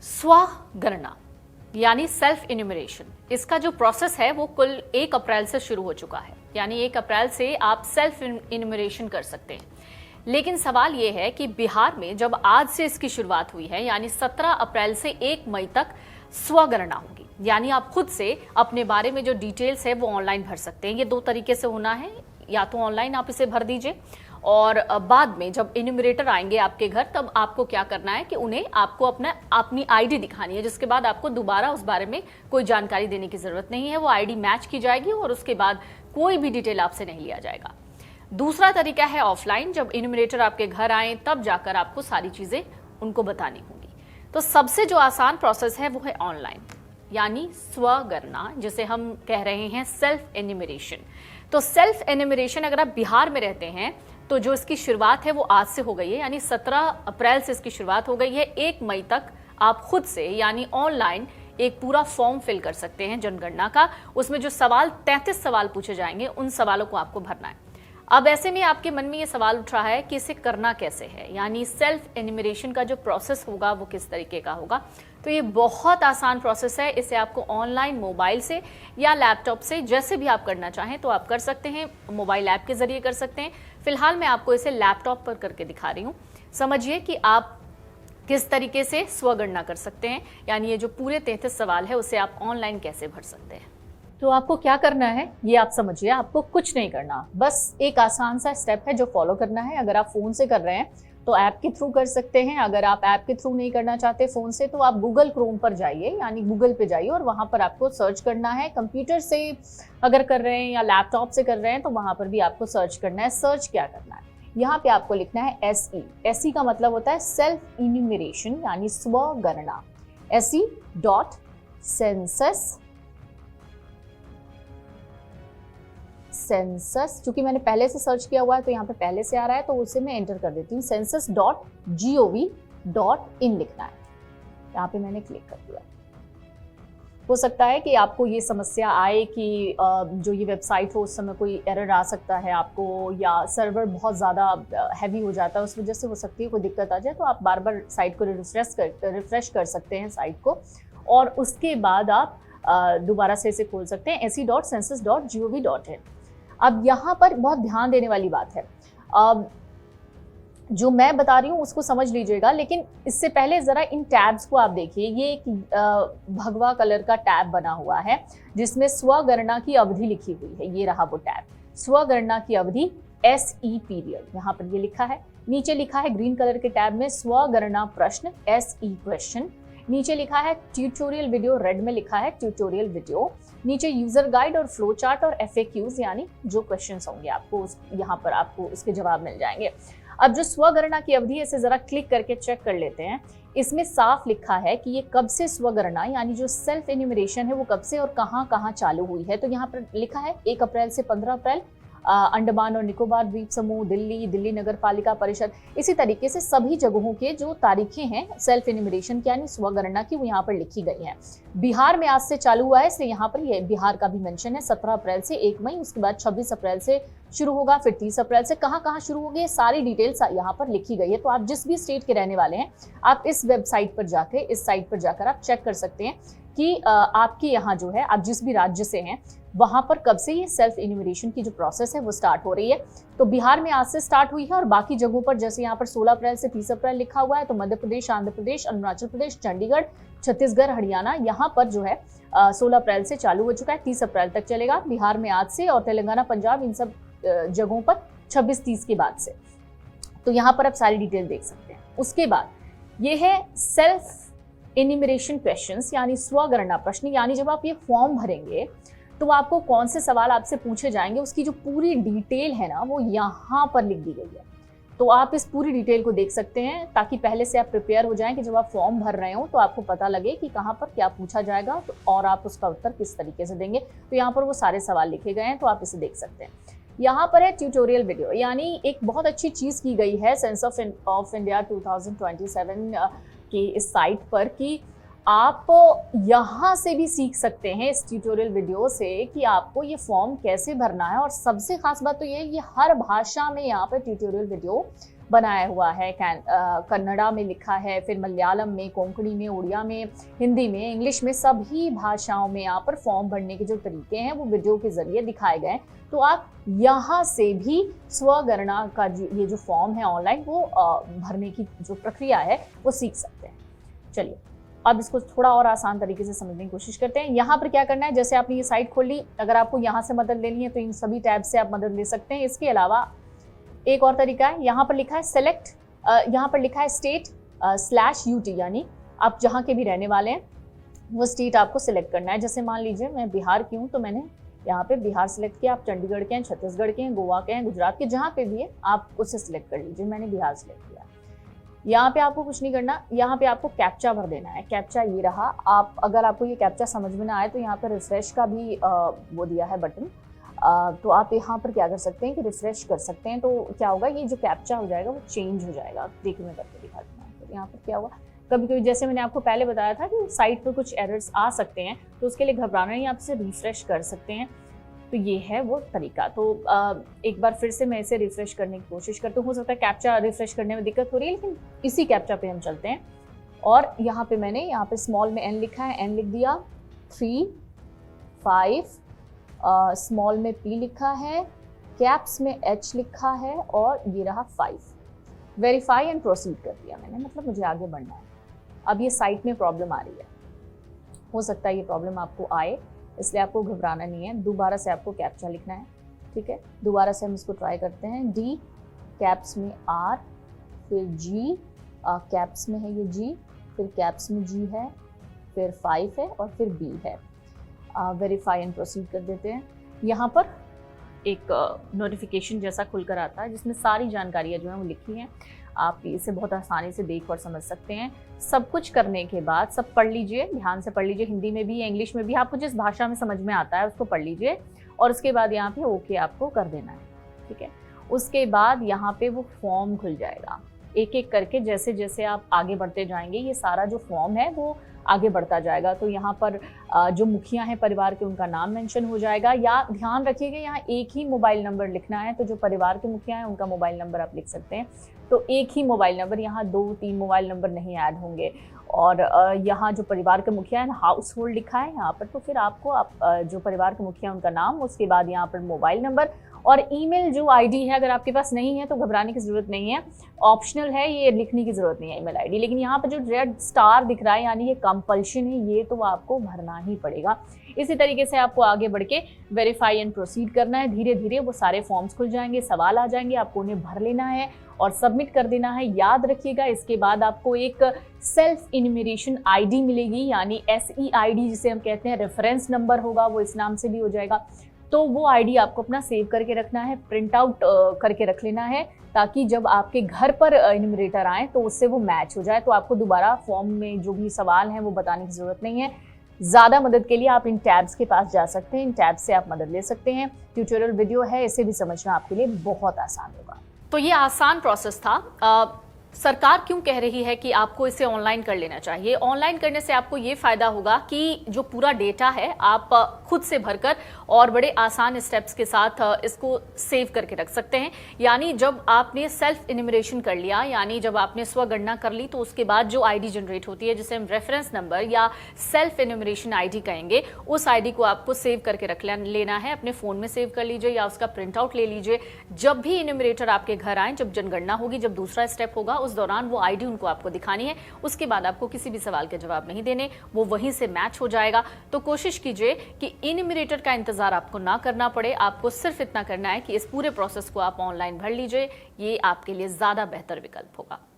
स्वगणना यानी self enumeration, इसका जो प्रोसेस है वो कुल 1 अप्रैल से शुरू हो चुका है। यानी 1 अप्रैल से आप सेल्फ इन्यूमरेशन कर सकते हैं। लेकिन सवाल ये है कि बिहार में जब आज से इसकी शुरुआत हुई है, यानी 17 अप्रैल से 1 मई तक स्वगणना होगी। यानी आप खुद से अपने बारे में जो डिटेल्स है वो ऑनलाइन भर सकते हैं। ये 2 तरीके से होना है, या तो ऑनलाइन आप इसे भर दीजिए और बाद में जब इन्यूमरेटर आएंगे आपके घर, तब आपको क्या करना है कि उन्हें आपको अपनी आईडी दिखानी है, जिसके बाद आपको दोबारा उस बारे में कोई जानकारी देने की जरूरत नहीं है। वो आईडी मैच की जाएगी और उसके बाद कोई भी डिटेल आपसे नहीं लिया जाएगा। दूसरा तरीका है ऑफलाइन, जब इन्यूमरेटर आपके घर आए तब जाकर आपको सारी चीजें उनको बतानी होंगी। तो सबसे जो आसान प्रोसेस है वो है ऑनलाइन, यानी स्वगणना, जिसे हम कह रहे हैं सेल्फ एन्यूमरेशन। तो सेल्फ एन्यूमरेशन अगर आप बिहार में रहते हैं तो जो इसकी शुरुआत है वो आज से हो गई है, यानी 17 अप्रैल से इसकी शुरुआत हो गई है। 1 मई तक आप खुद से यानी ऑनलाइन एक पूरा फॉर्म फिल कर सकते हैं जनगणना का। उसमें जो 33 सवाल पूछे जाएंगे, उन सवालों को आपको भरना है। अब ऐसे में आपके मन में ये सवाल उठ रहा है कि इसे करना कैसे है, यानी सेल्फ एन्यूमरेशन का जो प्रोसेस होगा वो किस तरीके का होगा। तो ये बहुत आसान प्रोसेस है। इसे आपको ऑनलाइन मोबाइल से या लैपटॉप से, जैसे भी आप करना चाहें तो आप कर सकते हैं। मोबाइल ऐप के जरिए कर सकते हैं। फिलहाल मैं आपको इसे लैपटॉप पर करके दिखा रही हूँ। समझिए कि आप किस तरीके से स्वगणना कर सकते हैं, यानी ये जो पूरे 33 सवाल है उसे आप ऑनलाइन कैसे भर सकते हैं। तो आपको क्या करना है ये आप समझिए। आपको कुछ नहीं करना, बस एक आसान सा स्टेप है जो फॉलो करना है। अगर आप फोन से कर रहे हैं तो ऐप के थ्रू कर सकते हैं। अगर आप ऐप के थ्रू नहीं करना चाहते फोन से, तो आप गूगल क्रोम पर जाइए, यानी गूगल पे जाइए और वहां पर आपको सर्च करना है। कंप्यूटर से अगर कर रहे हैं या लैपटॉप से कर रहे हैं तो वहां पर भी आपको सर्च करना है। सर्च क्या करना है, यहाँ पे आपको लिखना है SE। SE का मतलब होता है सेल्फ इन्यूमरेशन, यानी स्वगणना। सेंसस, चूंकि मैंने पहले से सर्च किया हुआ है तो यहाँ पे पहले से आ रहा है, तो उसे मैं एंटर कर देती हूँ। census.gov.in लिखना है। यहाँ पे मैंने क्लिक कर दिया। हो सकता है कि आपको ये समस्या आए कि जो ये वेबसाइट हो उस समय कोई एरर आ सकता है आपको, या सर्वर बहुत ज़्यादा हैवी हो जाता है, उस वजह से हो सकती है कोई दिक्कत आ जाए। तो आप बार बार साइट को रिफ्रेश कर सकते हैं साइट को, और उसके बाद आप दोबारा से इसे खोल सकते हैं se.census.gov.in। अब यहाँ पर बहुत ध्यान देने वाली बात है, जो मैं बता रही हूँ उसको समझ लीजिएगा, लेकिन इससे पहले जरा इन टैब्स को आप देखिए। ये एक भगवा कलर का टैब बना हुआ है जिसमें स्वगणना की अवधि लिखी हुई है। ये रहा वो टैब, स्वगणना की अवधि SE पीरियड, यहाँ पर ये लिखा है। नीचे लिखा है ग्रीन कलर के टैब में स्वगणना प्रश्न SE क्वेश्चन। नीचे लिखा है ट्यूटोरियल वीडियो, रेड में लिखा है ट्यूटोरियल वीडियो। नीचे यूजर गाइड और फ्लो चार्ट और FAQs, यानी जो क्वेश्चंस होंगे आपको यहाँ पर आपको उसके जवाब मिल जाएंगे। अब जो स्वगणना की अवधि है इसे जरा क्लिक करके चेक कर लेते हैं। इसमें साफ लिखा है कि ये कब से स्वगणना, यानी जो सेल्फ एन्यूमरेशन है वो कब से और कहाँ कहाँ चालू हुई है। तो यहाँ पर लिखा है 1 अप्रैल से 15 अप्रैल, अंडमान और निकोबार द्वीप समूह, दिल्ली नगर पालिका परिषद। इसी तरीके से सभी जगहों के जो तारीखें हैं सेल्फ एन्यूमरेशन की, यानी स्वगणना की, वो यहाँ पर लिखी गई हैं। बिहार में आज से चालू हुआ है, इसलिए यहाँ पर ये बिहार का भी मेंशन है। 17 अप्रैल से 1 मई, उसके बाद 26 अप्रैल से शुरू होगा, फिर 30 अप्रैल से कहाँ कहाँ शुरू होगी, सारी डिटेल्स यहाँ पर लिखी गई है। तो आप जिस भी स्टेट के रहने वाले हैं, आप इस वेबसाइट पर जाकर, इस साइट पर जाकर आप चेक कर सकते हैं कि आपके यहाँ जो है, आप जिस भी राज्य से हैं वहां पर कब से ये सेल्फ इन्यूमरेशन की जो प्रोसेस है वो स्टार्ट हो रही है। तो बिहार में आज से स्टार्ट हुई है, और बाकी जगहों पर जैसे यहाँ पर 16 अप्रैल से 30 अप्रैल लिखा हुआ है, तो मध्य प्रदेश, आंध्र प्रदेश, अरुणाचल प्रदेश, चंडीगढ़, छत्तीसगढ़, हरियाणा, यहाँ पर जो है 16 अप्रैल से चालू हो चुका है, 30 अप्रैल तक चलेगा बिहार में आज से, और तेलंगाना, पंजाब, इन सब जगहों पर 26-30 के बाद से। तो यहाँ पर आप सारी डिटेल देख सकते हैं। उसके बाद ये है सेल्फ एन्यूमरेशन क्वेश्चंस, यानी स्वगणना प्रश्न। यानी जब आप ये फॉर्म भरेंगे तो आपको कौन से सवाल आपसे पूछे जाएंगे, उसकी जो पूरी डिटेल है ना वो यहाँ पर लिख दी गई है। तो आप इस पूरी डिटेल को देख सकते हैं, ताकि पहले से आप प्रिपेयर हो जाएं कि जब आप फॉर्म भर रहे हो तो आपको पता लगे कि कहाँ पर क्या पूछा जाएगा, और आप उसका उत्तर किस तरीके से देंगे। तो यहाँ पर वो सारे सवाल लिखे गए हैं, तो आप इसे देख सकते हैं। यहाँ पर है ट्यूटोरियल वीडियो, यानी एक बहुत अच्छी चीज़ की गई है सेंसस ऑफ इंडिया 2027 की इस साइट पर, कि आप यहाँ से भी सीख सकते हैं इस ट्यूटोरियल वीडियो से कि आपको ये फॉर्म कैसे भरना है। और सबसे खास बात तो ये हर भाषा में यहाँ पर ट्यूटोरियल वीडियो बनाया हुआ है, कन्नड़ा में लिखा है, फिर मलयालम में, कोंकणी में, उड़िया में, हिंदी में, इंग्लिश में, सभी भाषाओं में यहाँ पर फॉर्म भरने के जो तरीके हैं वो वीडियो के जरिए दिखाए गए। तो आप यहाँ से भी स्वगणना का ये जो फॉर्म है ऑनलाइन वो भरने की जो प्रक्रिया है वो सीख सकते हैं। चलिए अब इसको थोड़ा और आसान तरीके से समझने की कोशिश करते हैं। यहाँ पर क्या करना है, जैसे आपने ये साइट खोल ली, अगर आपको यहाँ से मदद लेनी है तो इन सभी टैब से आप मदद ले सकते हैं। इसके अलावा एक और तरीका है, यहाँ पर लिखा है सेलेक्ट, यहाँ पर लिखा है state/UT, यानी आप जहाँ के भी रहने वाले हैं वो स्टेट आपको सिलेक्ट करना है। जैसे मान लीजिए मैं बिहार की हूँ तो मैंने यहाँ पे बिहार सिलेक्ट किया। आप चंडीगढ़ के हैं, छत्तीसगढ़ के हैं, गोवा के हैं, गुजरात के, जहाँ पे भी है आप उसे सिलेक्ट कर लीजिए। मैंने बिहार सिलेक्ट किया। यहाँ पे आपको कुछ नहीं करना, यहाँ पे आपको कैप्चा भर देना है। कैप्चा ये रहा। आप अगर आपको ये कैप्चा समझ में ना आए तो यहाँ पर रिफ्रेश का भी वो दिया है बटन, तो आप यहाँ पर क्या कर सकते हैं कि रिफ्रेश कर सकते हैं। तो क्या होगा, ये जो कैप्चा हो जाएगा वो चेंज हो जाएगा। देखिए मैं करके दिखाती हूँ। तो यहाँ पर क्या होगा, कभी कभी जैसे मैंने आपको पहले बताया था कि साइट पर कुछ एरर्स आ सकते हैं, तो उसके लिए घबराना नहीं, आप इसे रिफ्रेश कर सकते हैं। तो ये है वो तरीका। तो एक बार फिर से मैं इसे रिफ्रेश करने की कोशिश करती हूँ। हो सकता है कैप्चा रिफ्रेश करने में दिक्कत हो रही है, लेकिन इसी कैप्चा पे हम चलते हैं। और यहाँ पे मैंने यहाँ पे स्मॉल में n लिखा है, n लिख दिया, 3, 5, स्मॉल में p लिखा है, कैप्स में h लिखा है, और ये रहा 5। वेरीफाई एंड प्रोसीड कर दिया मैंने, मतलब मुझे आगे बढ़ना है। अब ये साइट में प्रॉब्लम आ रही है, हो सकता है ये प्रॉब्लम आपको आए, इसलिए आपको घबराना नहीं है। दोबारा से आपको कैप्चा लिखना है, ठीक है। दोबारा से हम इसको ट्राई करते हैं। D, कैप्स में R, फिर G, कैप्स में है ये G, फिर कैप्स में G है, फिर 5 है, और फिर B है। वेरीफाई एंड प्रोसीड कर देते हैं। यहाँ पर एक नोटिफिकेशन जैसा खुलकर आता है जिसमें सारी जानकारियाँ जो हैं वो लिखी हैं। आप इसे बहुत आसानी से देख और समझ सकते हैं। सब कुछ करने के बाद सब पढ़ लीजिए, ध्यान से पढ़ लीजिए, हिंदी में भी, इंग्लिश में भी, आपको जिस भाषा में समझ में आता है उसको पढ़ लीजिए, और उसके बाद यहाँ पे ओके आपको कर देना है, ठीक है। उसके बाद यहाँ पे वो फॉर्म खुल जाएगा। एक एक करके जैसे जैसे आप आगे बढ़ते जाएंगे ये सारा जो फॉर्म है वो आगे बढ़ता जाएगा। तो यहाँ पर जो मुखिया हैं परिवार के, उनका नाम मेंशन हो जाएगा। या ध्यान रखिएगा यहाँ एक ही मोबाइल नंबर लिखना है, तो जो परिवार के मुखिया हैं उनका मोबाइल नंबर आप लिख सकते हैं। तो एक ही मोबाइल नंबर, यहाँ 2-3 मोबाइल नंबर नहीं ऐड होंगे। और यहाँ जो परिवार के मुखिया है, हाउस होल्ड लिखा है यहाँ पर, तो फिर आपको जो परिवार के मुखिया उनका नाम, उसके बाद यहाँ पर मोबाइल नंबर और ईमेल जो आईडी है। अगर आपके पास नहीं है तो घबराने की ज़रूरत नहीं है, ऑप्शनल है, ये लिखने की ज़रूरत नहीं है ईमेल आईडी। लेकिन यहाँ पर जो रेड स्टार दिख रहा है यानी ये कंपल्शन है, ये तो आपको भरना ही पड़ेगा। इसी तरीके से आपको आगे बढ़ के वेरीफाई एंड प्रोसीड करना है। धीरे धीरे वो सारे फॉर्म्स खुल जाएंगे, सवाल आ जाएंगे, आपको उन्हें भर लेना है और सबमिट कर देना है। याद रखिएगा इसके बाद आपको एक सेल्फ इन्यूमरेशन आईडी मिलेगी, यानी SEID जिसे हम कहते हैं, रेफरेंस नंबर होगा, वो इस नाम से भी हो जाएगा। तो वो आईडी आपको अपना सेव करके रखना है, प्रिंट आउट करके रख लेना है, ताकि जब आपके घर पर इन्यूमरेटर आए तो उससे वो मैच हो जाए। तो आपको दोबारा फॉर्म में जो भी सवाल हैं वो बताने की ज़रूरत नहीं है। ज़्यादा मदद के लिए आप इन टैब्स के पास जा सकते हैं, इन टैब्स से आप मदद ले सकते हैं। ट्यूटोरियल वीडियो है, इसे भी समझना आपके लिए बहुत आसान होगा। तो ये आसान प्रोसेस था। सरकार क्यों कह रही है कि आपको इसे ऑनलाइन कर लेना चाहिए? ऑनलाइन करने से आपको ये फायदा होगा कि जो पूरा डेटा है आप खुद से भरकर और बड़े आसान स्टेप्स के साथ इसको सेव करके रख सकते हैं। यानी जब आपने सेल्फ इन्यूमरेशन कर लिया, यानी जब आपने स्वगणना कर ली, तो उसके बाद जो आईडी जनरेट होती है जिसे हम रेफरेंस नंबर या सेल्फ इन्यूमरेशन आईडी कहेंगे, उस आईडी को आपको सेव करके रख लेना है। अपने फोन में सेव कर लीजिए या उसका प्रिंट आउट ले लीजिए। जब भी इन्यूमरेटर आपके घर आए, जब जनगणना होगी, जब दूसरा स्टेप होगा, उस दौरान वो आईडी उनको आपको दिखानी है। उसके बाद आपको किसी भी सवाल के जवाब नहीं देने, वो वहीं से मैच हो जाएगा। तो कोशिश कीजिए कि इन्यूमरेटर का इंतजार आपको ना करना पड़े। आपको सिर्फ इतना करना है कि इस पूरे प्रोसेस को आप ऑनलाइन भर लीजिए। ये आपके लिए ज्यादा बेहतर विकल्प होगा।